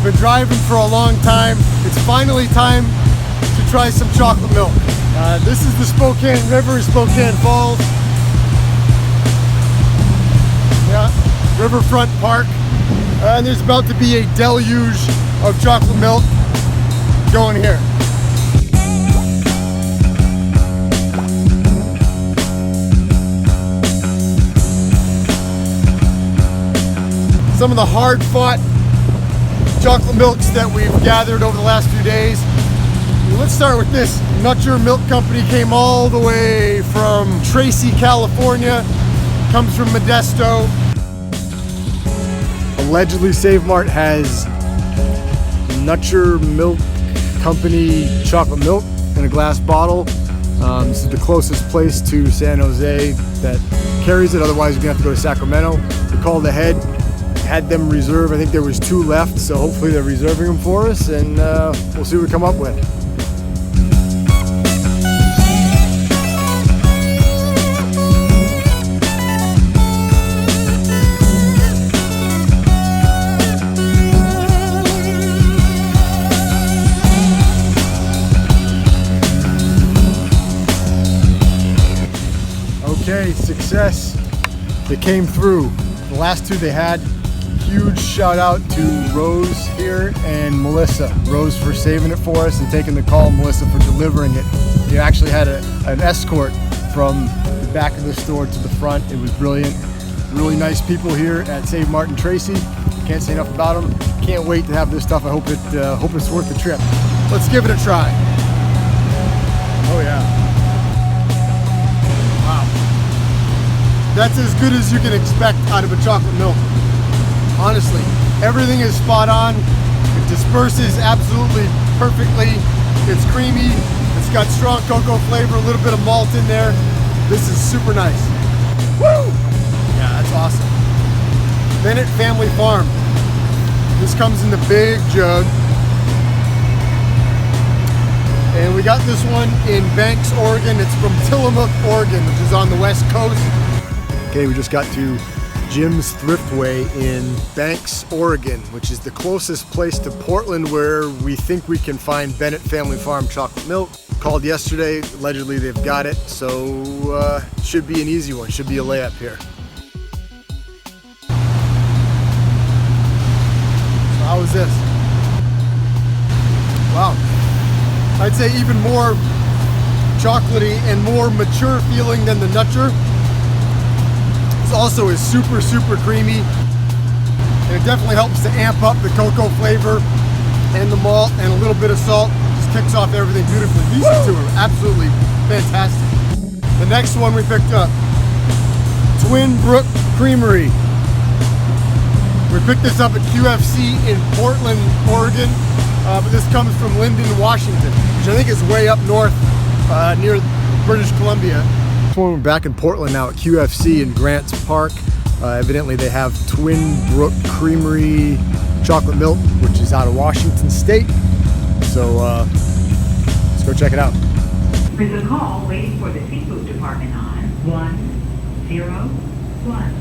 been driving for a long time. It's finally time to try some chocolate milk. This is the Spokane River, Spokane Falls. Yeah, Riverfront Park. And there's about to be a deluge of chocolate milk going here. Some of the hard-fought chocolate milks that we've gathered over the last few days. Let's start with this. Nutcher Milk Company came all the way from Tracy, California. Comes from Modesto. Allegedly, Mart has Nutcher Milk Company chocolate milk in a glass bottle. This is the closest place to San Jose that carries it. Otherwise, you're gonna have to go to Sacramento. We called ahead, had them reserve. I think there was 2 left, so hopefully they're reserving them for us, and we'll see what we come up with. Okay, success. They came through. The last 2 they had. Huge shout out to Rose here and Melissa. Rose for saving it for us and taking the call, Melissa for delivering it. We actually had an escort from the back of the store to the front. It was brilliant. Really nice people here at Save Mart and Tracy. Can't say enough about them. Can't wait to have this stuff. I hope it's worth the trip. Let's give it a try. Oh yeah. Wow. That's as good as you can expect out of a chocolate milk. Honestly, everything is spot on. It disperses absolutely perfectly. It's creamy. It's got strong cocoa flavor, a little bit of malt in there. This is super nice. Woo! Yeah, that's awesome. Bennett Family Farm. This comes in the big jug. And we got this one in Banks, Oregon. It's from Tillamook, Oregon, which is on the west coast. Okay, we just got to Jim's Thriftway in Banks, Oregon, which is the closest place to Portland where we think we can find Bennett Family Farm chocolate milk. Called yesterday, allegedly they've got it, so should be an easy one, should be a layup here. So how is this? Wow. I'd say even more chocolatey and more mature feeling than the Nutcher. This also is super, super creamy. And it definitely helps to amp up the cocoa flavor and the malt, and a little bit of salt. Just kicks off everything beautifully. These 2 are absolutely fantastic. The next one we picked up, Twinbrook Creamery. We picked this up at QFC in Portland, Oregon, but this comes from Lynden, Washington, which I think is way up north near British Columbia. We're back in Portland now at QFC in Grants Park. Evidently they have Twinbrook Creamery chocolate milk, which is out of Washington State. So let's go check it out. There's a call waiting for the seafood department on 101.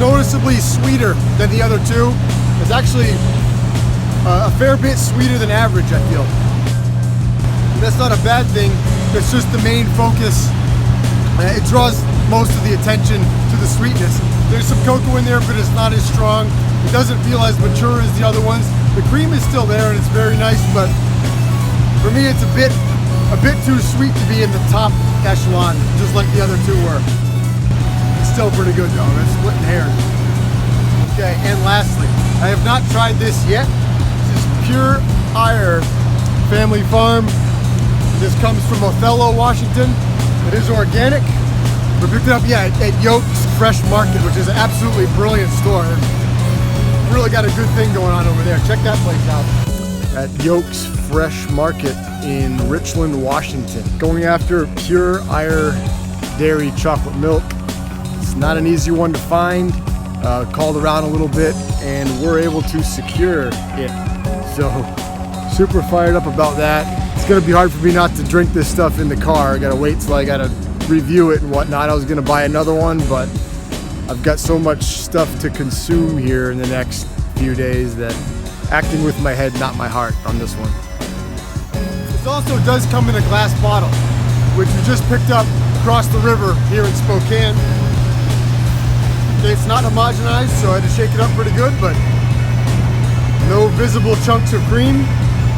Noticeably sweeter than the other 2. It's actually a fair bit sweeter than average, I feel. That's not a bad thing. It's just the main focus. It draws most of the attention to the sweetness. There's some cocoa in there, but it's not as strong. It doesn't feel as mature as the other ones. The cream is still there and it's very nice, but for me it's a bit too sweet to be in the top echelon, just like the other 2 were. Still pretty good though, that's splitting hairs. Okay, and lastly, I have not tried this yet. This is pure Eire Family Farm. This comes from Othello, Washington. It is organic. We picked it up, yeah, at Yoke's Fresh Market, which is an absolutely brilliant store. Really got a good thing going on over there. Check that place out. At Yoke's Fresh Market in Richland, Washington. Going after pure Eire Dairy chocolate milk. It's not an easy one to find. Called around a little bit and we're able to secure it. So super fired up about that. gonna be hard for me not to drink this stuff in the car. I gotta wait till I gotta review it and whatnot. I was gonna buy another one, but I've got so much stuff to consume here in the next few days that acting with my head, not my heart on this one. This also does come in a glass bottle, which we just picked up across the river here in Spokane. It's not homogenized, so I had to shake it up pretty good, but no visible chunks of cream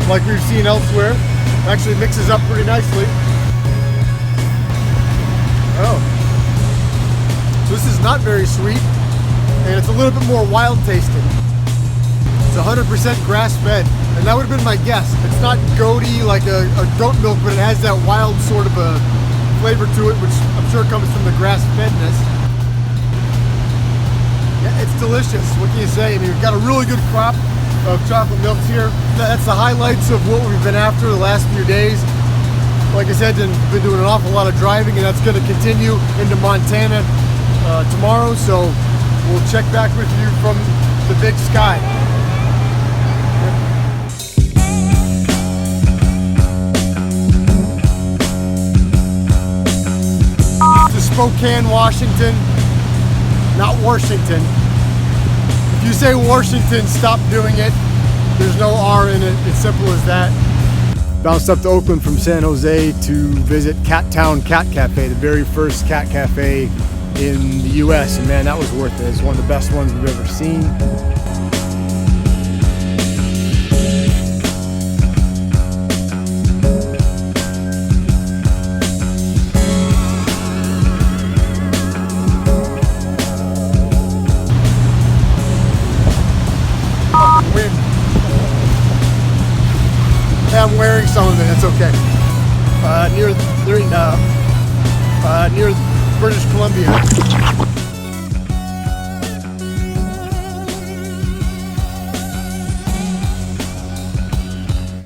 like we've seen elsewhere. It actually mixes up pretty nicely. Oh. So this is not very sweet, and it's a little bit more wild tasting. It's 100% grass-fed, and that would have been my guess. It's not goaty like a goat milk, but it has that wild sort of a flavor to it, which I'm sure comes from the grass-fedness. Yeah, it's delicious. What can you say? I mean, we've got a really good crop of chocolate milks here. That's the highlights of what we've been after the last few days. Like I said, I've been doing an awful lot of driving, and that's going to continue into Montana tomorrow, so we'll check back with you from the big sky. To Spokane, Washington, not Washington. If you say Washington, stop doing it. There's no R in it. It's simple as that. Bounced up to Oakland from San Jose to visit Cat Town Cat Cafe, the very first cat cafe in the US, and man, that was worth it. It's one of the best ones we've ever seen. Wind. I'm wearing some of it, it's okay. Near British Columbia.